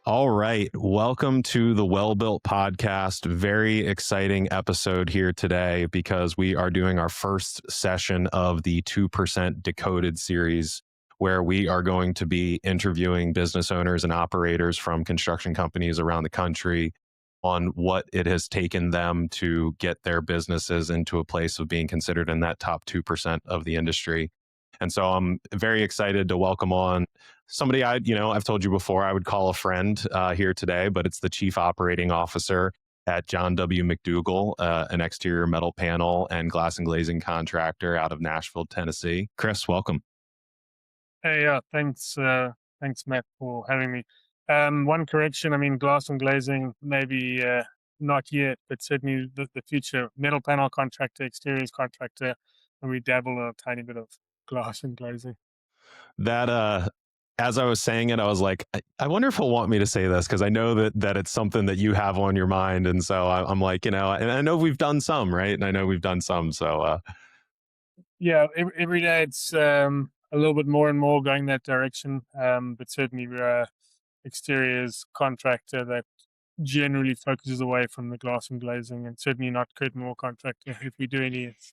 All right. Welcome to the Well Built Podcast. Very exciting episode here today because we are doing our first session of the 2% Decoded series, where we are going to be interviewing business owners and operators from construction companies around the country on what it has taken them to get their businesses into a place of being considered in that top 2% of the industry. And so I'm very excited to welcome on somebody I've told you before I would call a friend here today, but it's the Chief Operating Officer at John W. McDougall, an exterior metal panel and glass and glazing contractor out of Nashville, Tennessee. Chris, welcome. Hey, thanks, Matt, for having me. One correction, I mean, glass and glazing, maybe not yet, but certainly the future. Metal panel contractor, exteriors contractor, and we dabble in a tiny bit of glass and glazing. That as I was saying it, I was like, I wonder if he'll want me to say this because I know that it's something that you have on your mind, and so I'm like, and I know we've done some, right? And I know we've done some, so Yeah, every day it's a little bit more and more going that direction, but certainly we're a exteriors contractor that generally focuses away from the glass and glazing, and certainly not curtain wall contractor. If we do any, it's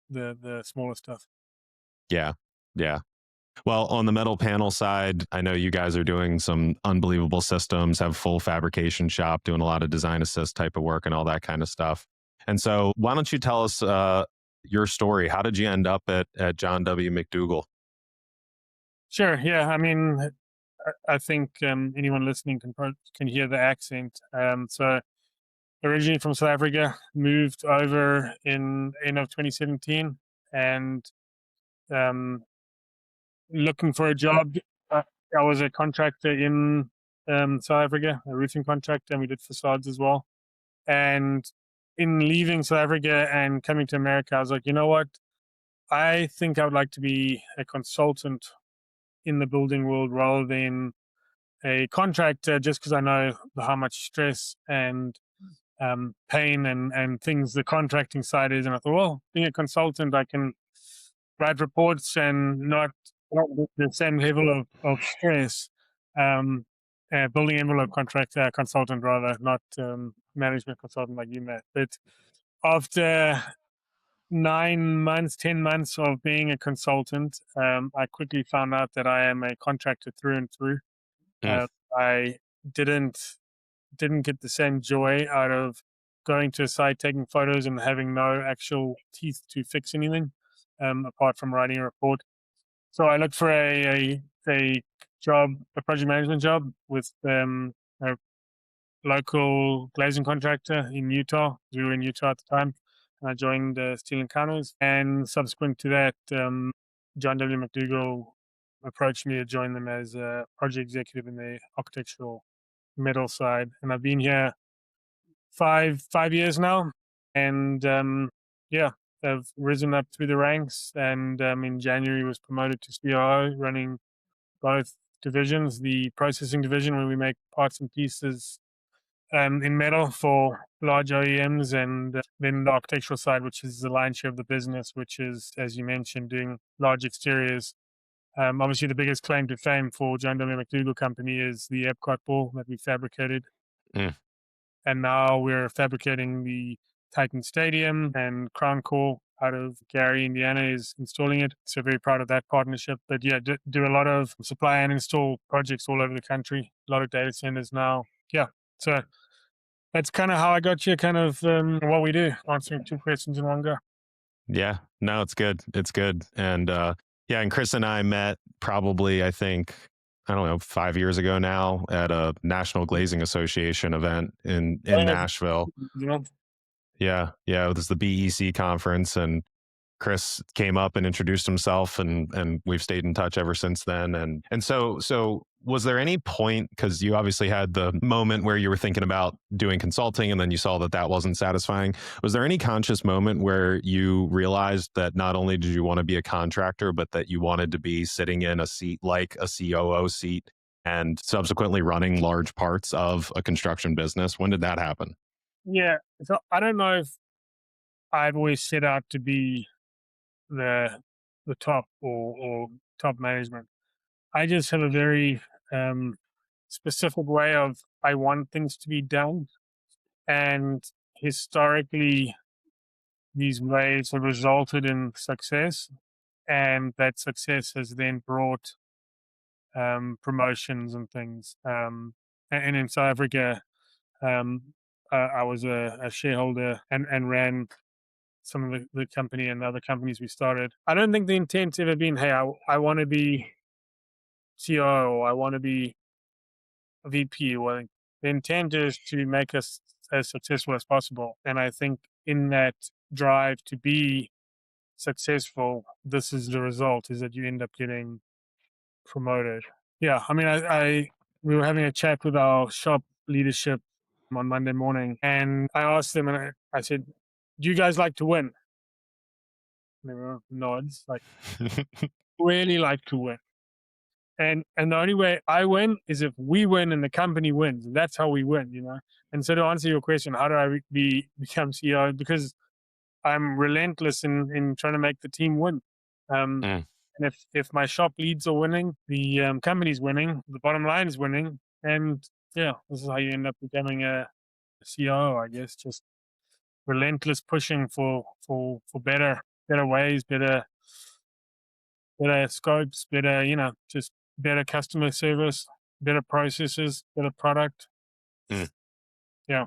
the smaller stuff. yeah, yeah. Well, on the metal panel side, I know you guys are doing some unbelievable systems, have full fabrication shop, doing a lot of design assist type of work and all that kind of stuff. And so, why don't you tell us your story? How did you end up at John W. McDougall? Sure. Yeah. I mean, I think anyone listening can hear the accent. So originally from South Africa, moved over in end of 2017, and um, looking for a job. Uh, I was a contractor in South Africa, a roofing contractor, and we did facades as well. And in leaving South Africa and coming to America, I was like, you know what? I think I would like to be a consultant in the building world rather than a contractor, just because I know how much stress and pain and things the contracting side is. And I thought, well, being a consultant, I can write reports and not with the same level of stress. Building envelope contractor, consultant rather, not management consultant like you, Matt. But after 9 months, 10 months of being a consultant, I quickly found out that I am a contractor through and through. Mm. Uh, I didn't get the same joy out of going to a site, taking photos, and having no actual teeth to fix anything, apart from writing a report. So I looked for a job, a project management job with a local glazing contractor in Utah. We were in Utah at the time. And I joined Steel Encounters, and subsequent to that, John W. McDougall approached me to join them as a project executive in the architectural metal side. And I've been here five years now, and yeah, I've risen up through the ranks, and in January was promoted to COO, running both divisions: the processing division, where we make parts and pieces in metal for large OEMs, and then the architectural side, which is the lion's share of the business, which is, as you mentioned, doing large exteriors. Obviously, the biggest claim to fame for John W. McDougall Company is the Epcot ball that we fabricated. Mm. And now we're fabricating the Titan Stadium, and Crown Core out of Gary, Indiana is installing it. So very proud of that partnership. But yeah, do a lot of supply and install projects all over the country, a lot of data centers now. Yeah. So that's kind of how I got you, kind of what we do, answering two questions in one go. Yeah, no, it's good. It's good. And yeah, and Chris and I met probably, I think, I don't know, 5 years ago now at a National Glazing Association event in Uh, Nashville. you know, Yeah, it was the BEC conference, and Chris came up and introduced himself, and we've stayed in touch ever since then. And so was there any point, because you obviously had the moment where you were thinking about doing consulting and then you saw that wasn't satisfying, was there any conscious moment where you realized that not only did you want to be a contractor, but that you wanted to be sitting in a seat like a COO seat and subsequently running large parts of a construction business? When did that happen? yeah. So I don't know if I've always set out to be the the top or top management. I just have a very specific way of I want things to be done. And historically, these ways have resulted in success, and that success has then brought promotions and things. And in South Africa, um, I was a shareholder and ran some of the company and other companies we started. I don't think the intent's ever been, hey, I want to be CEO or I want to be a VP. Well, the intent is to make us as successful as possible. And I think in that drive to be successful, this is the result, is that you end up getting promoted. Yeah, I mean, I we were having a chat with our shop leadership on Monday morning, and I asked them, and I said, "Do you guys like to win?" And they were nods, like, really like to win. And the only way I win is if we win and the company wins. And that's how we win, you know. And so to answer your question, how do I become CEO? Because I'm relentless in trying to make the team win. Mm. And if my shop leads are winning, the company's winning, the bottom line is winning, and yeah, this is how you end up becoming a CEO, I guess. Just relentless pushing for better ways, better scopes, better, you know, just better customer service, better processes, better product. Mm. Yeah.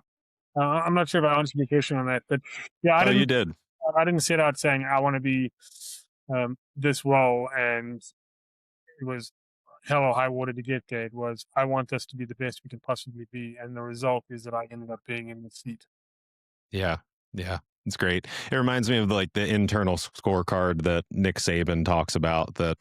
I'm not sure if I answered your question on that, but yeah, Oh, you did. I didn't set out saying I want to be this role, and it was hell or high water to get there. It was, I want us to be the best we can possibly be, and the result is that I ended up being in the seat. Yeah. Yeah. It's great. It reminds me of like the internal scorecard that Nick Saban talks about, that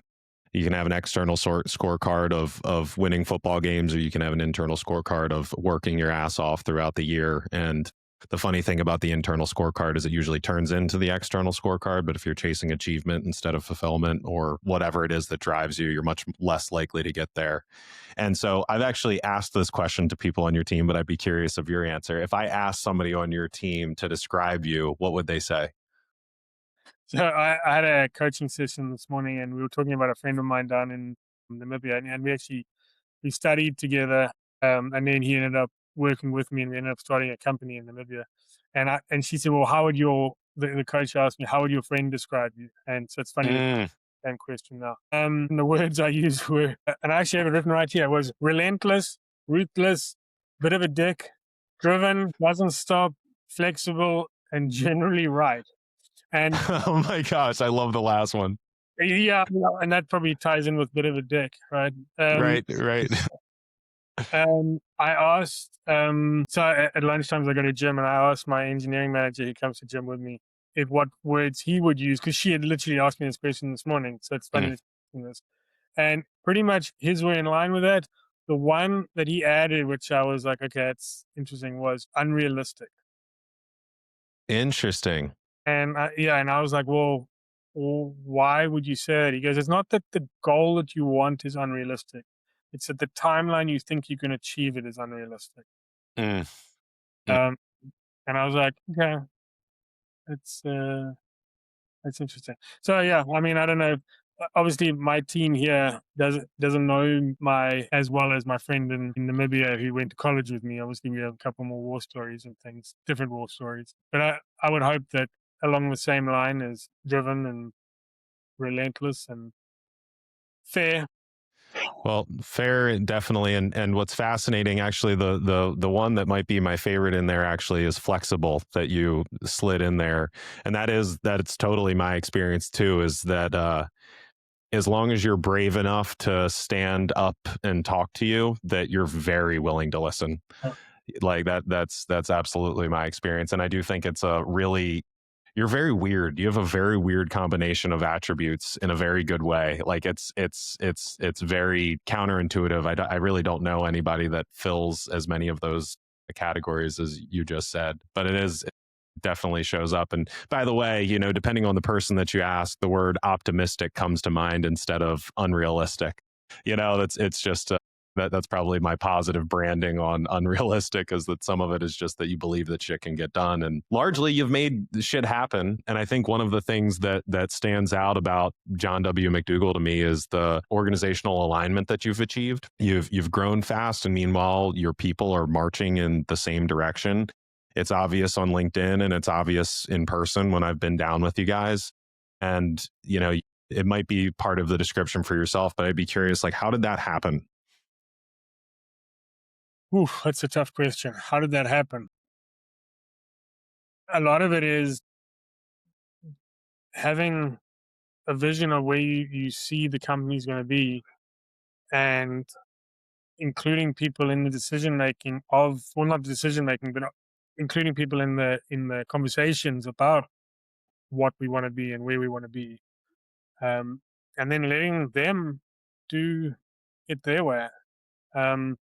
you can have an external scorecard of winning football games, or you can have an internal scorecard of working your ass off throughout the year. And the funny thing about the internal scorecard is it usually turns into the external scorecard. But if you're chasing achievement instead of fulfillment or whatever it is that drives you, you're much less likely to get there. And so I've actually asked this question to people on your team, but I'd be curious of your answer. If I asked somebody on your team to describe you, what would they say? So I had a coaching session this morning, and we were talking about a friend of mine down in Namibia, and we studied together, and then he ended up working with me, and we ended up starting a company in Namibia. And she said, "Well, how would the coach asked me, how would your friend describe you?" And so it's funny, Mm. same question now. And the words I used were, and I actually have it written right here, was relentless, ruthless, bit of a dick, driven, doesn't stop, flexible, and generally right. And Oh my gosh, I love the last one. yeah, and that probably ties in with bit of a dick, right? Right, right. I asked, so at lunchtimes I go to gym, and I asked my engineering manager who comes to gym with me what words he would use, because she had literally asked me this question this morning. So it's funny Mm. that she's asking this. And pretty much his were in line with that. The one that he added, which I was like, okay, it's interesting, was unrealistic. Interesting. And I was like, well, why would you say that? He goes, it's not that the goal that you want is unrealistic. It's that the timeline you think you can achieve it is unrealistic. Mm. Mm. Um, and I was like, okay, it's interesting. So yeah, I mean, I don't know. Obviously, my team here doesn't know my as well as my friend in Namibia who went to college with me. Obviously, we have a couple more war stories and things, different war stories. But I would hope that along the same line as driven and relentless and fair. Well, fair, definitely. And what's fascinating, actually, the one that might be my favorite in there actually is flexible, that you slid in there. And that is that it's totally my experience too, is that as long as you're brave enough to stand up and talk to you, that you're very willing to listen. Like that's absolutely my experience. And I do think it's a really, you're very weird. You have a very weird combination of attributes in a very good way. Like it's very counterintuitive. I really don't know anybody that fills as many of those categories as you just said, but it definitely shows up. And by the way, you know, depending on the person that you ask, the word optimistic comes to mind instead of unrealistic. You know, it's just That's probably my positive branding on unrealistic, is that some of it is just that you believe that shit can get done, and largely you've made shit happen. And I think one of the things that stands out about John W. McDougall to me is the organizational alignment that you've achieved. You've grown fast, and meanwhile your people are marching in the same direction. It's obvious on LinkedIn, and it's obvious in person when I've been down with you guys. And it might be part of the description for yourself, but I'd be curious, like, how did that happen? Ooh, that's a tough question. How did that happen? A lot of it is having a vision of where you see the company's going to be, and including people in the decision making of, well, not decision making, but including people in the conversations about what we want to be and where we want to be, and then letting them do it their way. Um,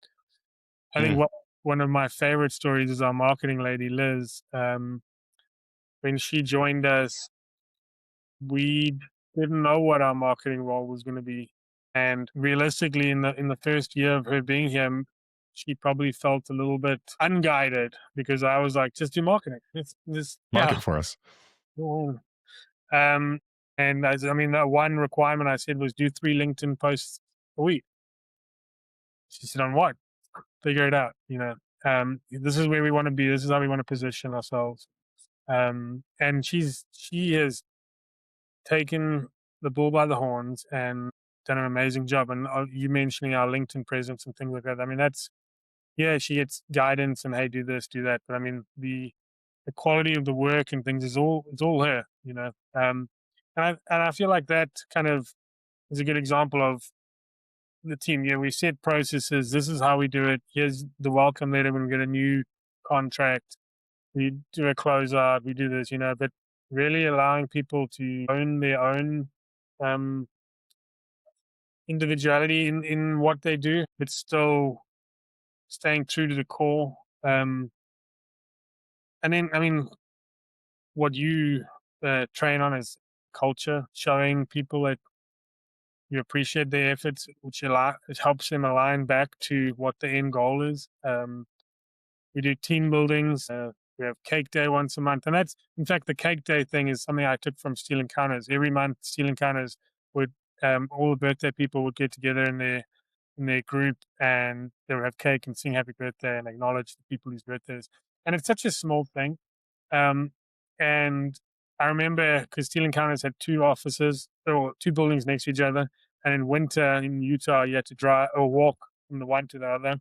I think Mm, one of my favorite stories is our marketing lady Liz. When she joined us, we didn't know what our marketing role was going to be, and realistically, in the first year of her being here, she probably felt a little bit unguided because I was like, just do marketing. It's just market yeah. for us. Cool. Um, and I mean, the one requirement I said was do 3 LinkedIn posts a week. She said, on what? Figure it out. This is where we want to be. This is how we want to position ourselves. And she has taken the bull by the horns and done an amazing job. And you mentioning our LinkedIn presence and things like that. I mean, yeah, she gets guidance and, hey, do this, do that. But I mean, the quality of the work and things it's all her. And I feel like that kind of is a good example of the team. Yeah, we set processes. This is how we do it. Here's the welcome letter when we get a new contract. We do a closeout. We do this, but really allowing people to own their own um, individuality in what they do, but still staying true to the core. And then, I mean, what you train on is culture, showing people that you appreciate their efforts, which it helps them align back to what the end goal is. We do team buildings. We have cake day once a month. And that's, in fact, the cake day thing is something I took from Steel Encounters. Every month, Steel Encounters would, all the birthday people would get together in their group, and they would have cake and sing happy birthday and acknowledge the people whose birthdays. And it's such a small thing. Um, and I remember because Steel Encounters had 2 offices or 2 buildings next to each other. And in winter in Utah, you had to drive or walk from the one to the other.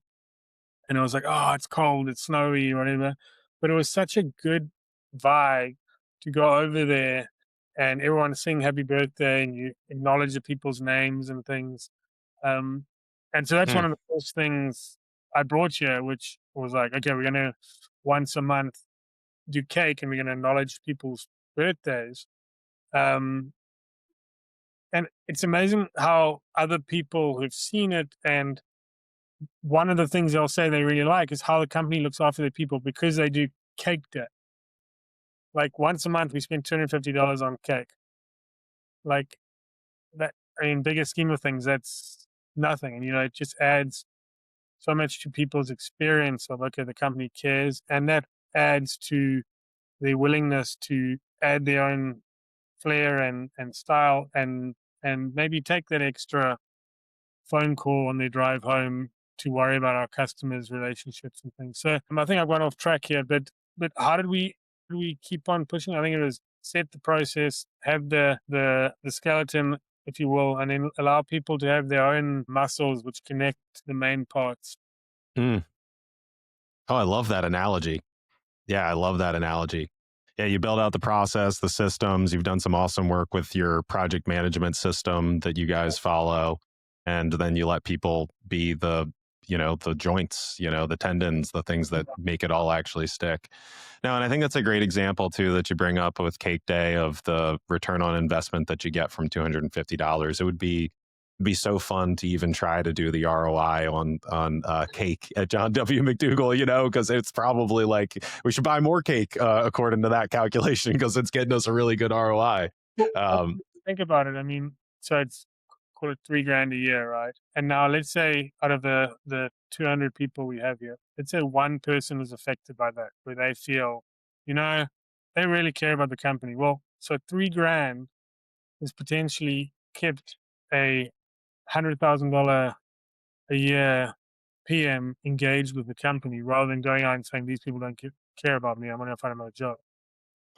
And it was like, oh, it's cold, it's snowy, whatever. But it was such a good vibe to go over there and everyone sing happy birthday and you acknowledge the people's names and things. Um, and so that's one Mm. of the first things I brought here, which was like, okay, we're going to once a month do cake and we're going to acknowledge people's birthdays. Um, and it's amazing how other people who've seen it, and one of the things they'll say they really like is how the company looks after their people because they do cake day. Like once a month, we spend $250 on cake. Like that, I mean, bigger scheme of things, that's nothing. And, it just adds so much to people's experience of, okay, the company cares. And that adds to their willingness to add their own flair and style and maybe take that extra phone call on their drive home to worry about our customers' relationships and things. So I think I've gone off track here, but how did we keep on pushing? I think it was set the process, have the skeleton, if you will, and then allow people to have their own muscles which connect the main parts. Mm. Oh, I love that analogy. Yeah, I love that analogy. Yeah, you build out the process, the systems. You've done some awesome work with your project management system that you guys follow. And then you let people be the joints, the tendons, the things that make it all actually stick. Now, and I think that's a great example too that you bring up with Cake Day of the return on investment that you get from $250. It would be so fun to even try to do the ROI on cake at John W. McDougall, because it's probably like we should buy more cake according to that calculation because it's getting us a really good ROI. Well, Um, think about it. I mean, so it's call it 3 grand a year, right? And now let's say out of the 200 people we have here, let's say one person is affected by that, where they feel, you know, they really care about the company. Well, so 3 grand is potentially kept a $100,000 a year PM engaged with the company rather than going out and saying these people don't care about me. I'm going to find another job.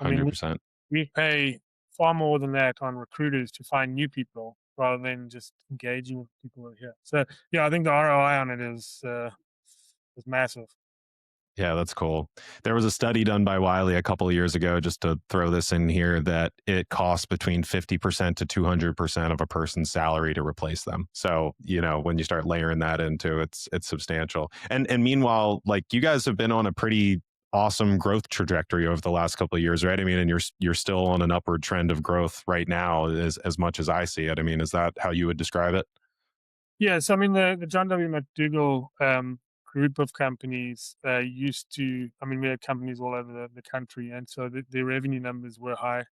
I mean, 100%. we pay far more than that on recruiters to find new people rather than just engaging with people who are here. So yeah, I think the ROI on it is massive. Yeah, that's cool. There was a study done by Wiley a couple of years ago, just to throw this in here, that it costs between 50% to 200% of a person's salary to replace them. So, when you start layering that into it's substantial. And meanwhile, like, you guys have been on a pretty awesome growth trajectory over the last couple of years, right? I mean, and you're still on an upward trend of growth right now, as much as I see it. I mean, is that how you would describe it? Yeah, so I mean the John W. McDougall group of companies used to. I mean, we had companies all over the country, and so the revenue numbers were high.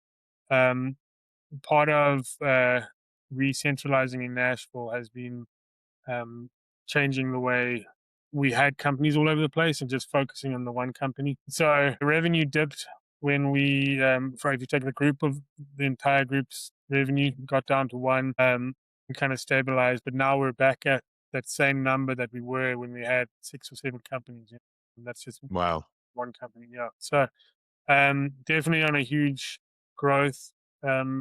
Um, Part of re-centralizing in Nashville has been um, changing the way we had companies all over the place and just focusing on the one company. So the revenue dipped when if you take the group of the entire group's revenue got down to one, we kind of stabilized, but now we're back at that same number that we were when we had 6 or 7 companies. And that's just Wow. one company. Yeah. So definitely on a huge growth. Um,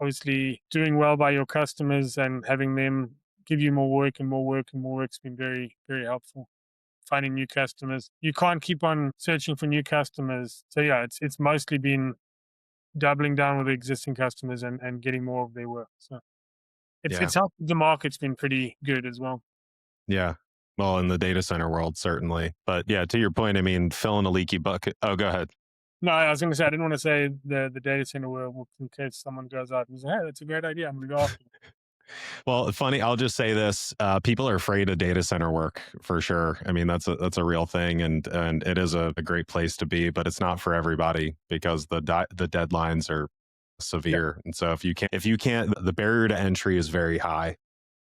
Obviously doing well by your customers and having them give you more work and more work and more work's been very, very helpful. Finding new customers. You can't keep on searching for new customers. So yeah, it's mostly been doubling down with the existing customers and getting more of their work. So Yeah. it's helped the market's been pretty good as well. Yeah. Well, in the data center world, certainly. But yeah, to your point, I mean, filling a leaky bucket. Oh, go ahead. No, I was gonna say I didn't want to say the data center world in case someone goes out and says, hey, that's a great idea. I'm gonna go after it. Well, funny. I'll just say this: people are afraid of data center work for sure. I mean, that's a real thing, and it is a great place to be, but it's not for everybody because the deadlines are Yeah. severe, and so if you can't, the barrier to entry is very high,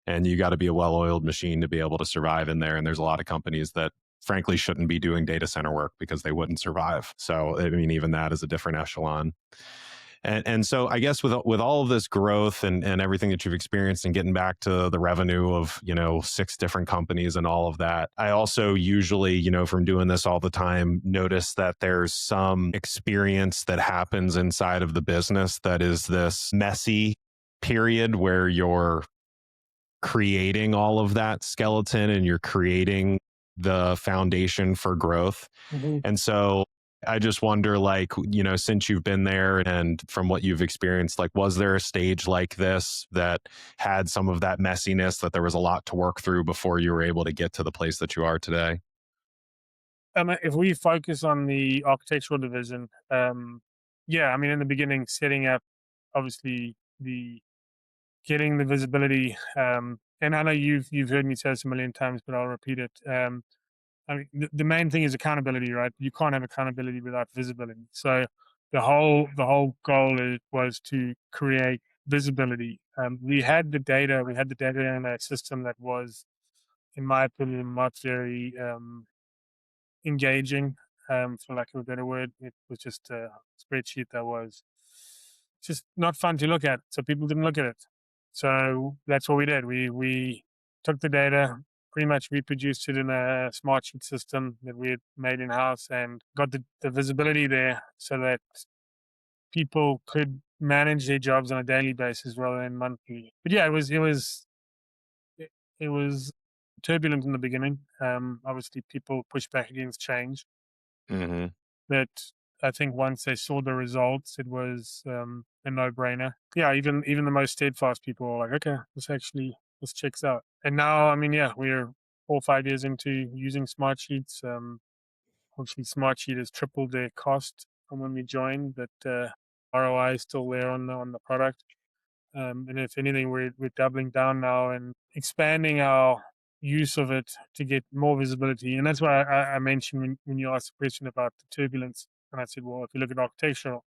and you got to be a well-oiled machine to be able to survive in there. And there's a lot of companies that frankly shouldn't be doing data center work because they wouldn't survive. So I mean, even that is a different echelon. And so I guess with all of this growth and everything that you've experienced and getting back to the revenue of 6 different companies and all of that, I also usually from doing this all the time notice that there's some experience that happens inside of the business that is this messy period where you're creating all of that skeleton and you're creating the foundation for growth. Mhm. And so I just wonder, like, since you've been there and from what you've experienced, like, was there a stage like this that had some of that messiness, that there was a lot to work through before you were able to get to the place that you are today? If we focus on the architectural division, yeah, I mean, in the beginning, setting up obviously the getting the visibility, and I know you've heard me say this a million times, but I'll repeat it. I mean, the main thing is accountability, right? You can't have accountability without visibility. So the whole goal was to create visibility. We had the data in a system that was, in my opinion, not very engaging, for lack of a better word. It was just a spreadsheet that was just not fun to look at. So people didn't look at it. So that's what we did. We took the data, pretty much reproduced it in a smart sheet system that we had made in house and got the visibility there so that people could manage their jobs on a daily basis rather than monthly. But yeah, it was turbulent in the beginning. Obviously, people pushed back against change, Hmm. but I think once they saw the results, it was a no-brainer. Yeah, even the most steadfast people were like, okay, this checks out. And now, I mean, yeah, we're 4 or 5 years into using Smartsheets. Obviously, Smartsheet has tripled their cost from when we joined, but ROI is still there on the product. And if anything, we're doubling down now and expanding our use of it to get more visibility. And that's why I mentioned when you asked the question about the turbulence, and I said, well, if you look at architectural,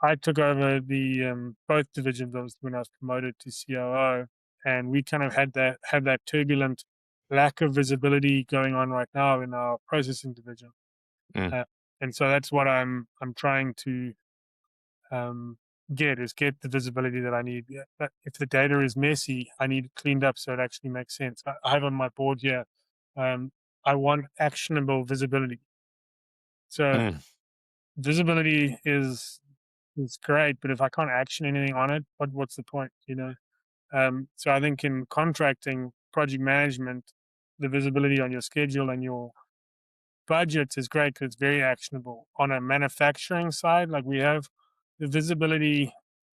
I took over the both divisions. Obviously, when I was promoted to COO, and we kind of have that turbulent lack of visibility going on right now in our processing division. Mm, Uh, and so that's what I'm trying to um, get the visibility that I need. Yeah, but if the data is messy, I need it cleaned up so it actually makes sense. I have on my board here, um, I want actionable visibility. So mm. visibility is great, but if I can't action anything on it, what's the point? So I think in contracting, project management, the visibility on your schedule and your budgets is great because it's very actionable. On a manufacturing side, like we have the visibility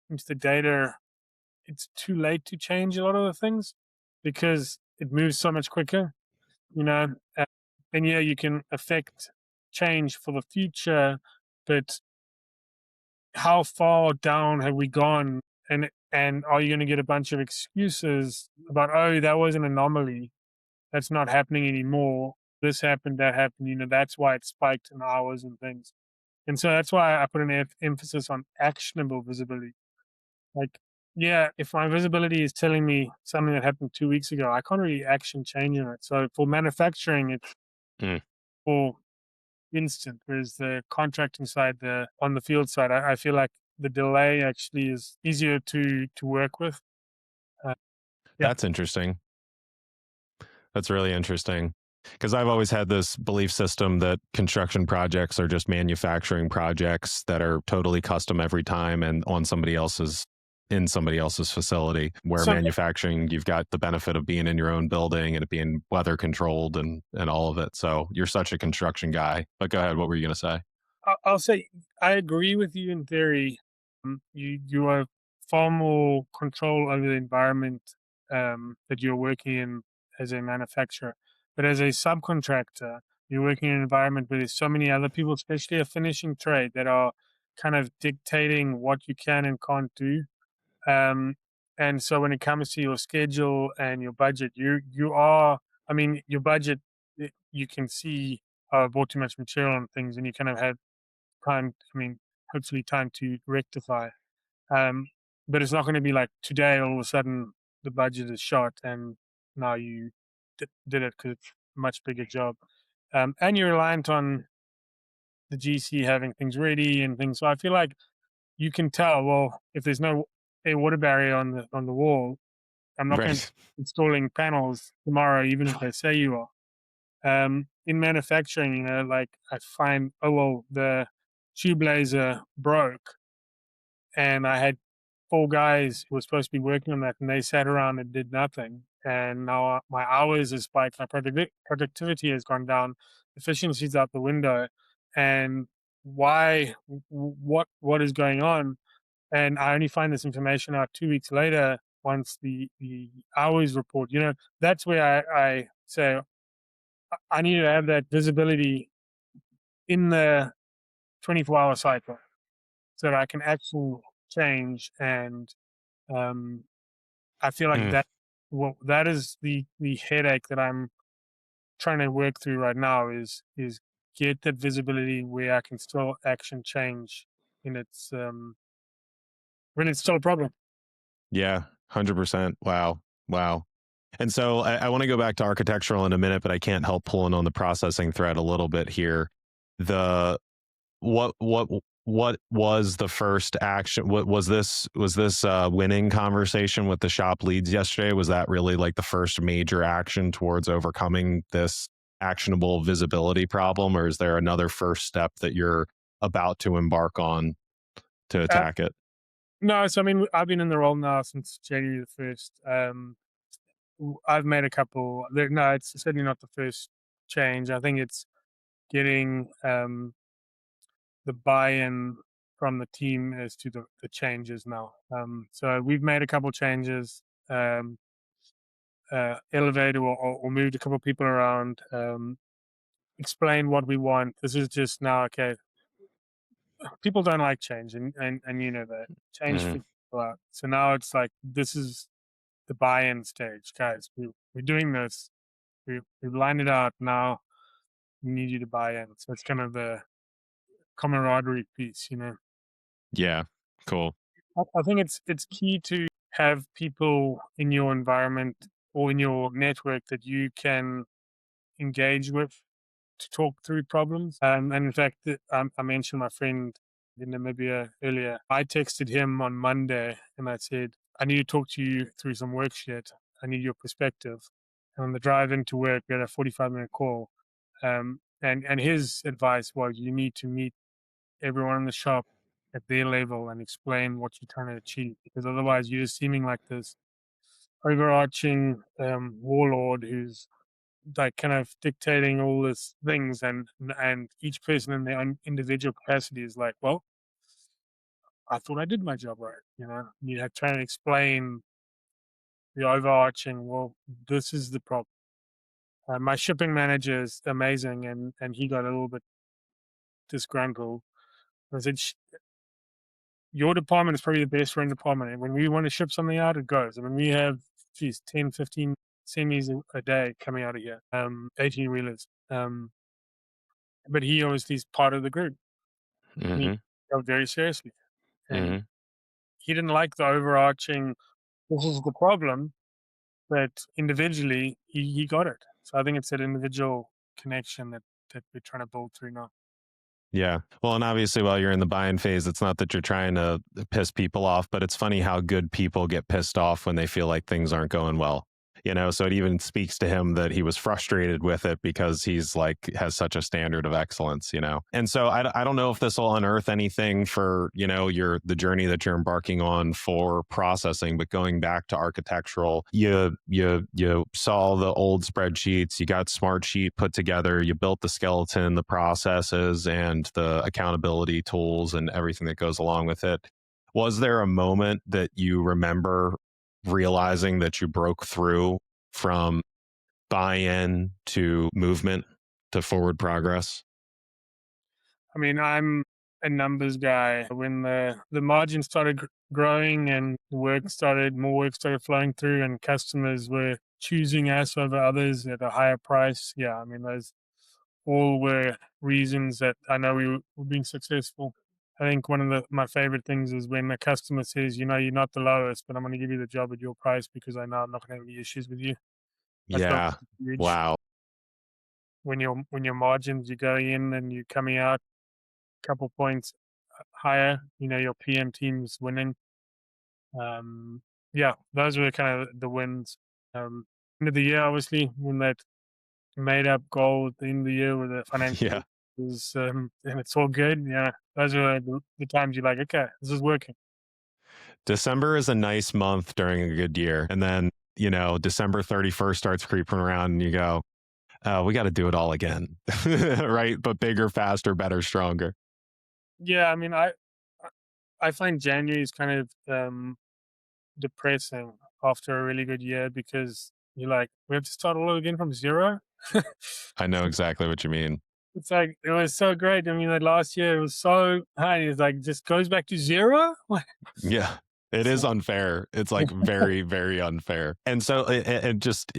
into the data, it's too late to change a lot of the things because it moves so much quicker, you know. Uh, and yeah, you can affect change for the future, but how far down have we gone? And are you going to get a bunch of excuses about, oh, that was an anomaly, that's not happening anymore, this happened, that happened, that's why it spiked in hours and things. And so that's why I put an emphasis on actionable visibility. Like, yeah, if my visibility is telling me something that happened 2 weeks ago, I can't really action change in it. So for manufacturing, it's Mm. for instant, whereas the contracting side, the on the field side, I feel like the delay actually is easier to work with. Uh, yeah. That's interesting. That's really interesting. Because I've always had this belief system that construction projects are just manufacturing projects that are totally custom every time and on in somebody else's facility. Where So manufacturing, you've got the benefit of being in your own building and it being weather controlled and all of it. So you're such a construction guy. But go ahead, what were you going to say? I'll say I agree with you in theory. You have far more control over the environment that you're working in as a manufacturer, but as a subcontractor, you're working in an environment where there's so many other people, especially a finishing trade, that are kind of dictating what you can and can't do. Um, and so when it comes to your schedule and your budget, you are, I mean, your budget, you can see, I bought too much material and things, and you kind of have time, I mean, hopefully time to rectify. Um, but it's not going to be like today, all of a sudden, the budget is shot and now you did it because it's a much bigger job. And you're reliant on the GC having things ready and things. So I feel like you can tell, well, if there's no a water barrier on the wall, I'm not going to Right. installing panels tomorrow, even if they say you are. In manufacturing, like I find, oh well, the tube laser broke, and I had 4 guys who were supposed to be working on that, and they sat around and did nothing. And now my hours has spiked, my productivity has gone down, efficiency's out the window, and why? What is going on? And I only find this information out 2 weeks later once the hours report. That's where I say I need to have that visibility in the 24-hour cycle so that I can actually change. And um, I feel like Mm. that is the headache that I'm trying to work through right now is get that visibility where I can still action change in its when it's still a problem. Yeah, 100%. Wow. Wow. And so I want to go back to architectural in a minute, but I can't help pulling on the processing thread a little bit here. The what what what was the first action? What was this winning conversation with the shop leads yesterday? Was that really like the first major action towards overcoming this actionable visibility problem, or is there another first step that you're about to embark on to Uh, attack it? no, so I mean I've been in the role now since January the 1st. I've made a couple. No, it's certainly not the first change. I think it's getting the buy-in from the team as to the changes now. So we've made a couple changes, elevated or moved a couple people around, explain what we want. This is just now, okay, people don't like change, and you know that. Change Mm, freaks people out. So now it's like, this is the buy-in stage. Guys, we're doing this. We've lined it out. Now we need you to buy in. So it's kind of the camaraderie piece. yeah, cool. I think it's key to have people in your environment or in your network that you can engage with to talk through problems. And in fact, I mentioned my friend in Namibia earlier. I texted him on Monday and I said, I need to talk to you through some work shit. I need your perspective. And on the drive into work, we had a 45-minute call. And his advice was you need to meet everyone in the shop at their level and explain what you're trying to achieve, because otherwise you're just seeming like this overarching warlord who's like kind of dictating all these things, and each person in their own individual capacity is like, well, I thought I did my job right, you have trying to explain the overarching, well, this is the problem. My shipping manager is amazing, and he got a little bit disgruntled. I said, your department is probably the best run department, and when we want to ship something out, it goes. I mean, we have 10 15 semis a day coming out of here, 18 wheelers. But he obviously is part of the group. He Hmm. took it very seriously, and Hmm. he didn't like the overarching, "This is the problem," but individually, he got it. So I think it's that individual connection that we're trying to build through now. Yeah. Well, and obviously, while you're in the buying phase, it's not that you're trying to piss people off, but it's funny how good people get pissed off when they feel like things aren't going well. So it even speaks to him that he was frustrated with it because he's like has such a standard of excellence. And so I don't know if this will unearth anything for, the journey that you're embarking on for processing, but going back to architectural, you saw the old spreadsheets, you got Smartsheet put together, you built the skeleton, the processes and the accountability tools and everything that goes along with it. Was there a moment that you remember realizing that you broke through from buy-in to movement to forward progress? I mean, I'm a numbers guy. When the margin started growing and more work started flowing through, and customers were choosing us over others at a higher price. Yeah, I mean, those all were reasons that I know we were being successful. I think one of my favorite things is when a customer says, you're not the lowest, but I'm going to give you the job at your price because I know I'm not going to have any issues with you. That's what Yeah. huge. Wow. When your margins, you go in and you're coming out a couple points higher, your PM team's winning. Um, yeah, those were kind of the wins. End of the year, obviously, when that made up goal at the end of the year with the financial Yeah. was, and it's all good. Yeah, those are the times you're like, okay, this is working. December is a nice month during a good year. And then, December 31st starts creeping around and you go, oh, we got to do it all again. Right. But bigger, faster, better, stronger. Yeah, I mean, I find January is kind of depressing after a really good year because you're like, we have to start all over again from zero. I know exactly what you mean. It's like it was so great. I mean, like last year it was so high. It's like just goes back to zero. Yeah. It is So, unfair. It's like very, very unfair. And so, and just,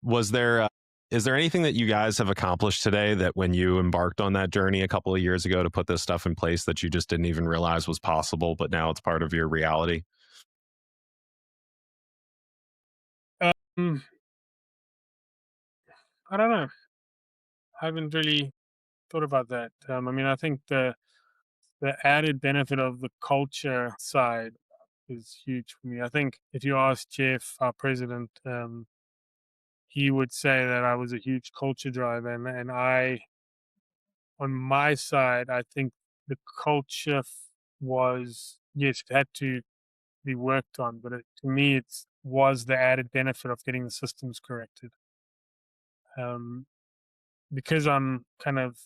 was there, is there anything that you guys have accomplished today that when you embarked on that journey a couple of years ago to put this stuff in place that you just didn't even realize was possible, but now it's part of your reality? um, I don't know. I haven't really thought about that. I mean, I think the added benefit of the culture side is huge for me. I think if you ask Jeff, our president, he would say that I was a huge culture driver, and on my side, I think the culture was, yes, it had to be worked on, but to me, it was the added benefit of getting the systems corrected. Um, because I'm kind of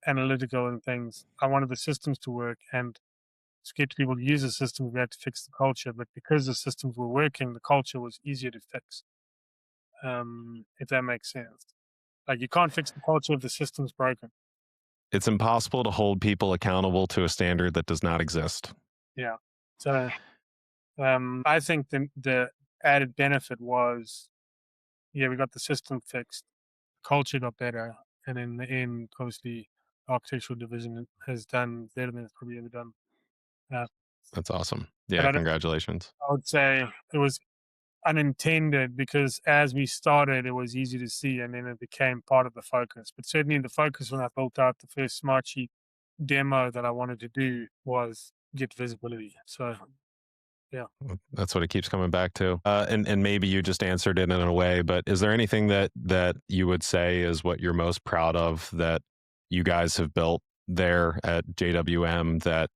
analytical and things, I wanted the systems to work, and to get people to use the system, we had to fix the culture. But because the systems were working, the culture was easier to fix. If that makes sense. Like you can't fix the culture if the system's broken. It's impossible to hold people accountable to a standard that does not exist. Yeah. So I think the added benefit was, yeah, we got the system fixed, culture got better, and in the end, obviously, the architectural division has done better than it's probably ever done. That's awesome. But Yeah, congratulations. I would say it was unintended because as we started, it was easy to see, and then it became part of the focus. But certainly, the focus when I built out the first smart sheet demo that I wanted to do was get visibility. So, yeah. That's what it keeps coming back to. And maybe you just answered it in a way, but is there anything that you would say is what you're most proud of that you guys have built there at JWM that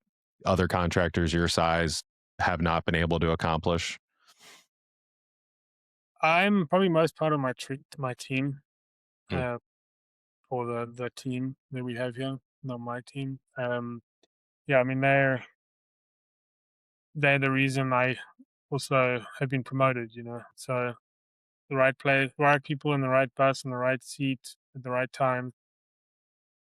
other contractors your size have not been able to accomplish? I'm probably most proud of my team, Mm. uh, or the team that we have here, not my team. Yeah, I mean they're the reason I also have been promoted. So the right place, right people in the right bus in the right seat at the right time,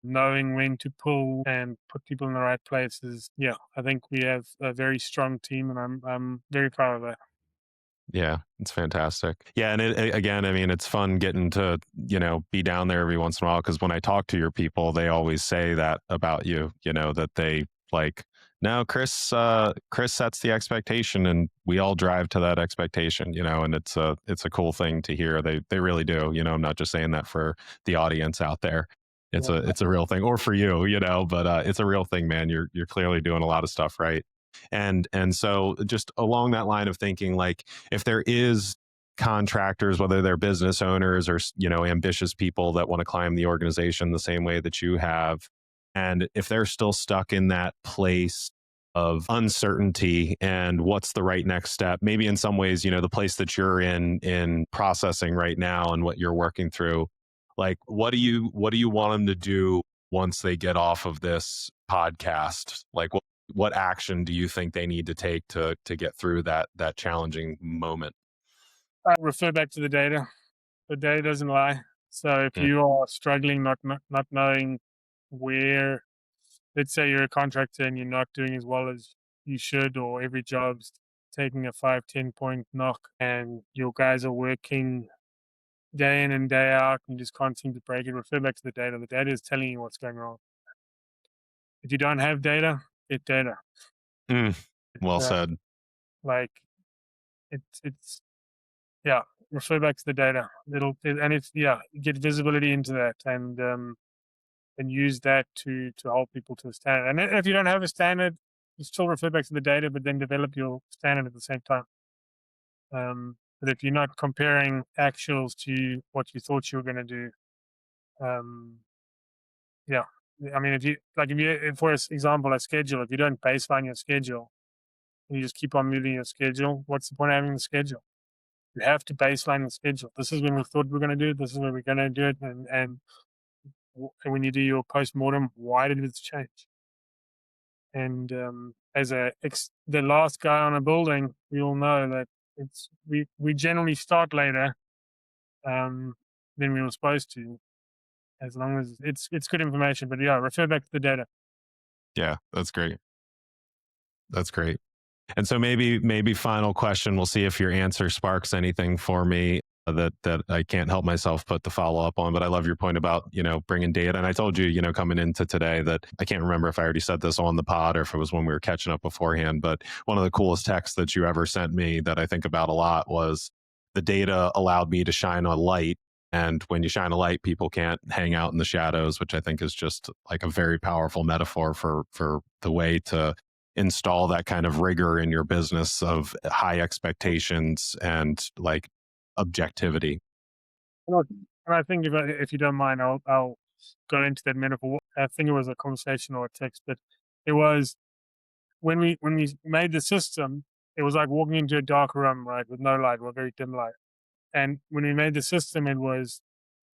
knowing when to pull and put people in the right places. Yeah, I think we have a very strong team, and I'm very proud of that. Yeah, it's fantastic. Yeah, and again, I mean, it's fun getting to, be down there every once in a while because when I talk to your people, they always say that about you, that they like, no, Chris sets the expectation and we all drive to that expectation, and it's a cool thing to hear. They really do, I'm not just saying that for the audience out there. It's Yeah. a real thing or for you, but it's a real thing, man. You're clearly doing a lot of stuff right. And so just along that line of thinking, like if there is contractors, whether they're business owners or ambitious people that want to climb the organization the same way that you have, and if they're still stuck in that place of uncertainty and what's the right next step, maybe in some ways, the place that you're in processing right now and what you're working through, like what do you want them to do once they get off of this podcast? Like what action do you think they need to take to get through that challenging moment? I refer back to the data. The data doesn't lie. So if Mm. you are struggling, not knowing where, let's say you're a contractor and you're not doing as well as you should, or every job's taking a 5-10 point knock, and your guys are working day in and day out, and you just can't seem to break it. Refer back to the data. The data is telling you what's going wrong. If you don't have data, get data. Mm. Well Uh, said. like it's yeah. Refer back to the data. And it's yeah, get visibility into that, and use that to hold people to a standard. And if you don't have a standard, you still refer back to the data, but then develop your standard at the same time. But if you're not comparing actuals to what you thought you were going to do, um, yeah, I mean, if for example, a schedule, if you don't baseline your schedule and you just keep on moving your schedule, what's the point of having the schedule? You have to baseline the schedule. This is when we thought we were going to do it. This is when we're going to do it. And when you do your post mortem, why did it change? And as the last guy on a building, we all know that we generally start later than we were supposed to, as long as it's good information. But yeah, refer back to the data. Yeah, that's great. That's great. And so maybe final question. We'll see if your answer sparks anything for me that I can't help myself but to follow up on. But I love your point about bringing data. And I told you coming into today that I can't remember if I already said this on the pod or if it was when we were catching up beforehand. But one of the coolest texts that you ever sent me that I think about a lot was the data allowed me to shine a light. And when you shine a light, people can't hang out in the shadows, which I think is just like a very powerful metaphor for the way to install that kind of rigor in your business of high expectations and like objectivity. And I think if you don't mind, I'll go into that metaphor. I think it was a conversation or a text, but it was when we made the system, it was like walking into a dark room, right, with no light or very dim light. And when we made the system, it was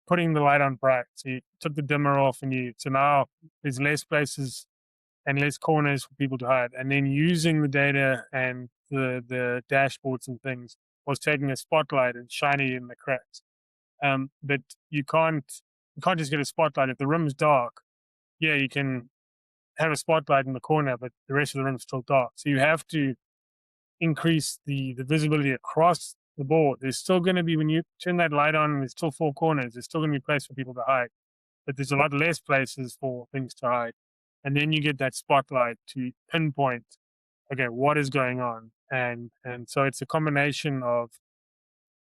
putting the light on bright. So you took the dimmer off, so now there's less places and less corners for people to hide. And then using the data and the dashboards and things was taking a spotlight and shining it in the cracks. But you can't just get a spotlight if the room's dark. Yeah, you can have a spotlight in the corner, but the rest of the room is still dark. So you have to increase the visibility across the board. There's still going to be, when you turn that light on, there's still four corners. There's still going to be place for people to hide, but there's a lot less places for things to hide. And then you get that spotlight to pinpoint okay, what is going on? And so it's a combination of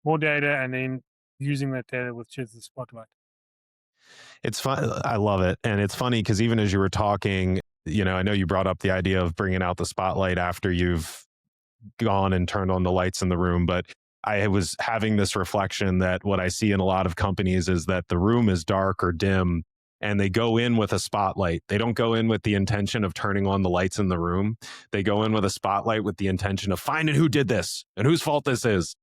more data and then using that data with just the spotlight. It's fun. I love it. And it's funny because even as you were talking, I know you brought up the idea of bringing out the spotlight after you've gone and turned on the lights in the room. But I was having this reflection that what I see in a lot of companies is that the room is dark or dim and they go in with a spotlight. They don't go in with the intention of turning on the lights in the room. They go in with a spotlight with the intention of finding who did this and whose fault this is,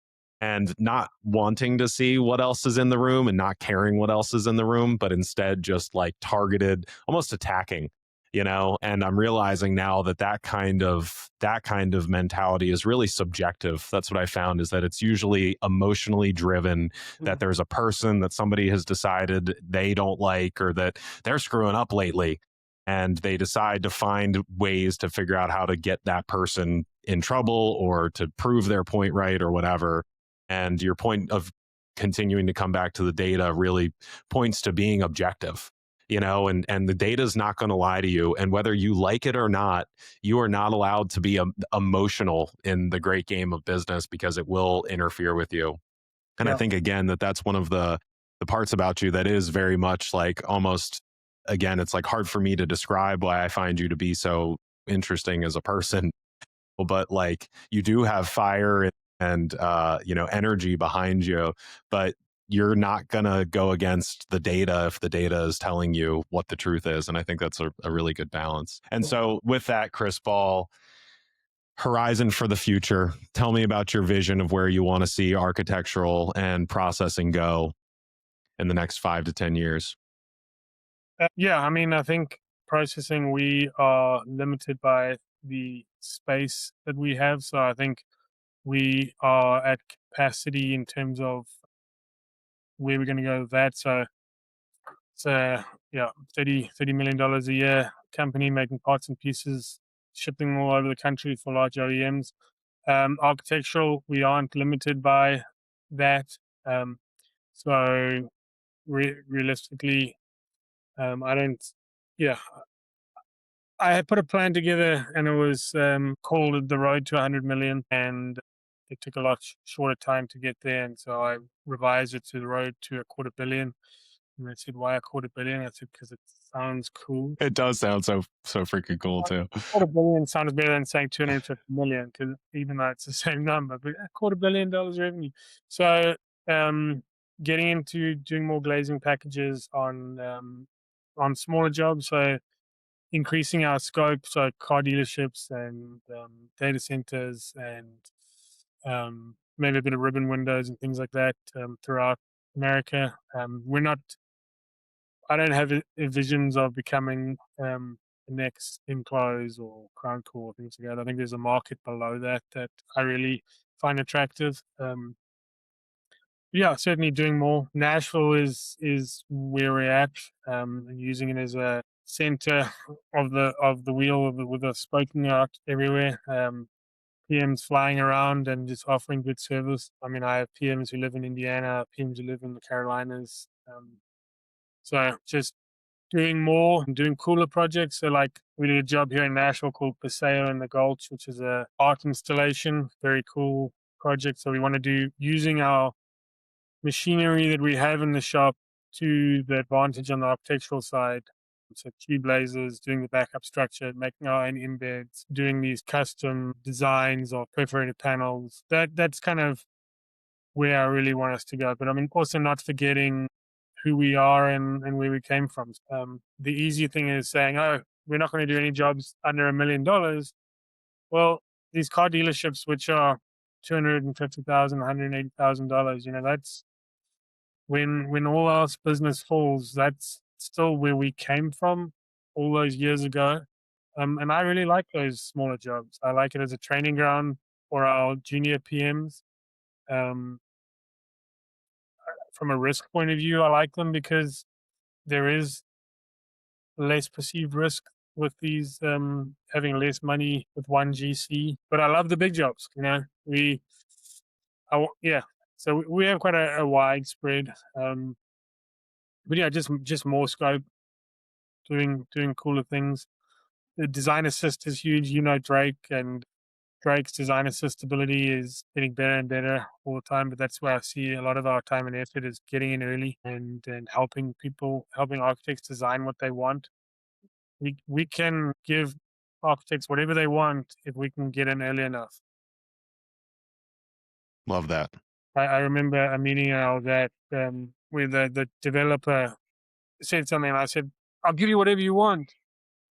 and not wanting to see what else is in the room and not caring what else is in the room, but instead just like targeted, almost attacking. And I'm realizing now that that kind of mentality is really subjective. That's what I found, is that it's usually emotionally driven, that there's a person that somebody has decided they don't like or that they're screwing up lately, and they decide to find ways to figure out how to get that person in trouble or to prove their point right or whatever. And your point of continuing to come back to the data really points to being objective, and the data is not going to lie to you. And whether you like it or not, you are not allowed to be emotional in the great game of business, because it will interfere with you. And I think, again, that's one of the parts about you that is very much like, almost, again, it's like hard for me to describe why I find you to be so interesting as a person. But like, you do have fire and energy behind you, but you're not going to go against the data if the data is telling you what the truth is. And I think that's a really good balance. And so with that, Chris Ball, horizon for the future, tell me about your vision of where you want to see architectural and processing go in the next 5 to 10 years. I think processing, we are limited by the space that we have. So I think we are at capacity in terms of where we're going to go with that. So it's $30 million a year company making parts and pieces, shipping all over the country for large OEMs. Architectural, we aren't limited by that. So realistically, I don't, yeah. I had put a plan together, and it was called The Road to 100 million, and it took a lot shorter time to get there. And so I revised it to The Road to $250 million. And they said, "Why $250 million?" I said, "Because it sounds cool." It does sound so freaking cool too. $250 million sounds better than saying 250 million, because even though it's the same number, but $250 million revenue. So getting into doing more glazing packages on smaller jobs. So increasing our scope, so car dealerships and data centers and maybe a bit of ribbon windows and things like that throughout America. I don't have visions of becoming the next Enclose or Crown Core, things like that. I think there's a market below that I really find attractive. Certainly doing more. Nashville is where we're at, and using it as a center of the wheel with a spoken out everywhere. PMs flying around and just offering good service. I mean, I have PMs who live in Indiana, PMs who live in the Carolinas. So just doing more and doing cooler projects. So like, we did a job here in Nashville called Paseo in the Gulch, which is a art installation, very cool project. So we want to do using our machinery that we have in the shop to the advantage on the architectural side. So tube lasers, doing the backup structure, making our own embeds, doing these custom designs of perforated panels. That's kind of where I really want us to go. But I mean, also not forgetting who we are and where we came from. The easy thing is saying, "Oh, we're not going to do any jobs under $1 million." Well, these car dealerships, which are $250,000, $180,000, that's when all our business falls. That's still where we came from all those years ago. And I really like those smaller jobs. I like it as a training ground for our junior PMs. Um, from a risk point of view, I like them because there is less perceived risk with these, having less money with one GC. But I love the big jobs. So we have quite a wide spread. But yeah, just more scope, doing cooler things. The design assist is huge. Drake and Drake's design assist ability is getting better and better all the time, but that's where I see a lot of our time and effort is getting in early and helping people, helping architects design what they want. We can give architects whatever they want if we can get in early enough. Love that. I remember a meeting I was at where the developer said something, and I said, "I'll give you whatever you want."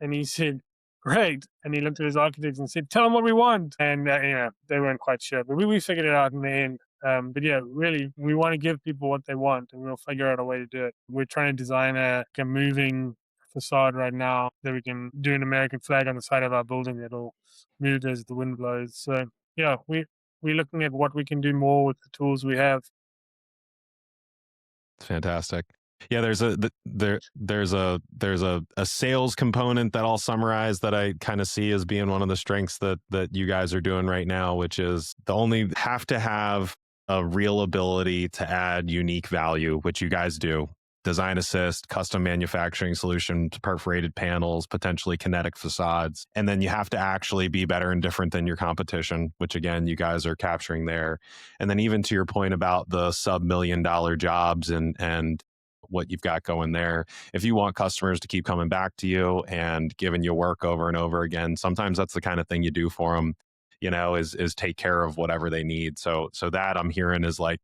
And he said, "Great." And he looked at his architects and said, "Tell them what we want." And they weren't quite sure, but we figured it out in the end. But yeah, really, we want to give people what they want, and we'll figure out a way to do it. We're trying to design a moving facade right now that we can do an American flag on the side of our building that'll move as the wind blows. So yeah, we're looking at what we can do more with the tools we have. It's fantastic. Yeah, there's a sales component that I'll summarize that I kind of see as being one of the strengths that you guys are doing right now, which is the only have to have a real ability to add unique value, which you guys do. Design assist, custom manufacturing solutions, perforated panels, potentially kinetic facades. And then you have to actually be better and different than your competition, which again, you guys are capturing there. And then even to your point about the sub-$1 million jobs and what you've got going there. If you want customers to keep coming back to you and giving you work over and over again, sometimes that's the kind of thing you do for them, is take care of whatever they need. So that I'm hearing is like,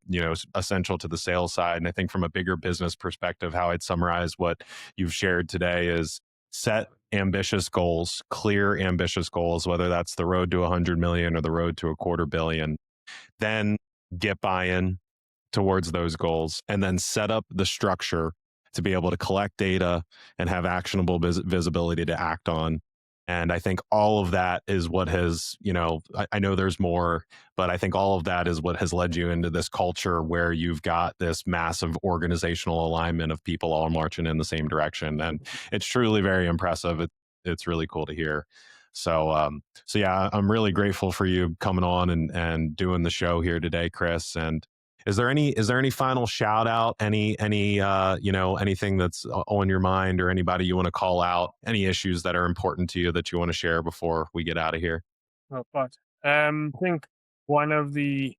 essential to the sales side. And I think from a bigger business perspective, how I'd summarize what you've shared today is set ambitious goals, clear ambitious goals, whether that's the road to 100 million or the road to $250 million, then get buy-in towards those goals, and then set up the structure to be able to collect data and have actionable visibility to act on. And I think all of that is what has, I know there's more, but I think all of that is what has led you into this culture where you've got this massive organizational alignment of people all marching in the same direction. And it's truly very impressive. It's really cool to hear. So yeah, I'm really grateful for you coming on and doing the show here today, Chris. And is there any final shout out, anything that's on your mind, or anybody you want to call out, any issues that are important to you that you want to share before we get out of here? Oh, but I think one of the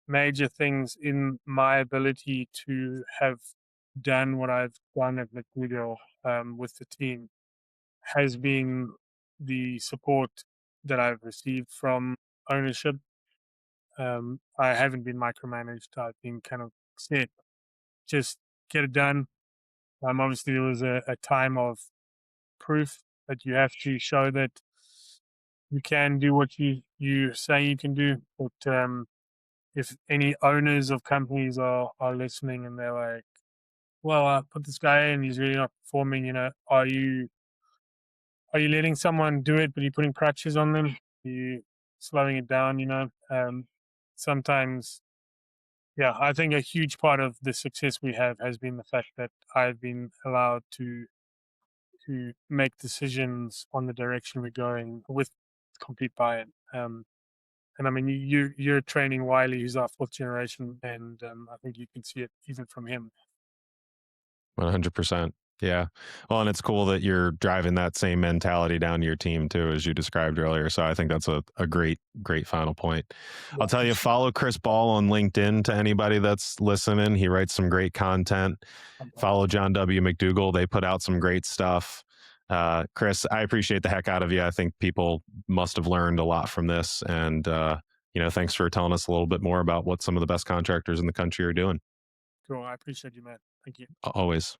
major things in my ability to have done what I've done at McDougall with the team has been the support that I've received from ownership. I haven't been micromanaged. I've been kind of said, just get it done. Obviously, there was a time of proof that you have to show that you can do what you say you can do. But if any owners of companies are listening and they're like, well, I put this guy in, he's really not performing, are you letting someone do it, but you're putting crutches on them? Are you slowing it down? Sometimes, yeah, I think a huge part of the success we have has been the fact that I've been allowed to make decisions on the direction we're going with complete buy-in. And I mean, you're training Wiley, who's our fourth generation, and I think you can see it even from him. 100%. Yeah. Well, and it's cool that you're driving that same mentality down to your team too, as you described earlier. So I think that's a great final point. I'll tell you, follow Chris Ball on LinkedIn to anybody that's listening. He writes some great content. Follow John W. McDougall. They put out some great stuff. Chris, I appreciate the heck out of you. I think people must have learned a lot from this. And, thanks for telling us a little bit more about what some of the best contractors in the country are doing. Cool. I appreciate you, man. Thank you. Always.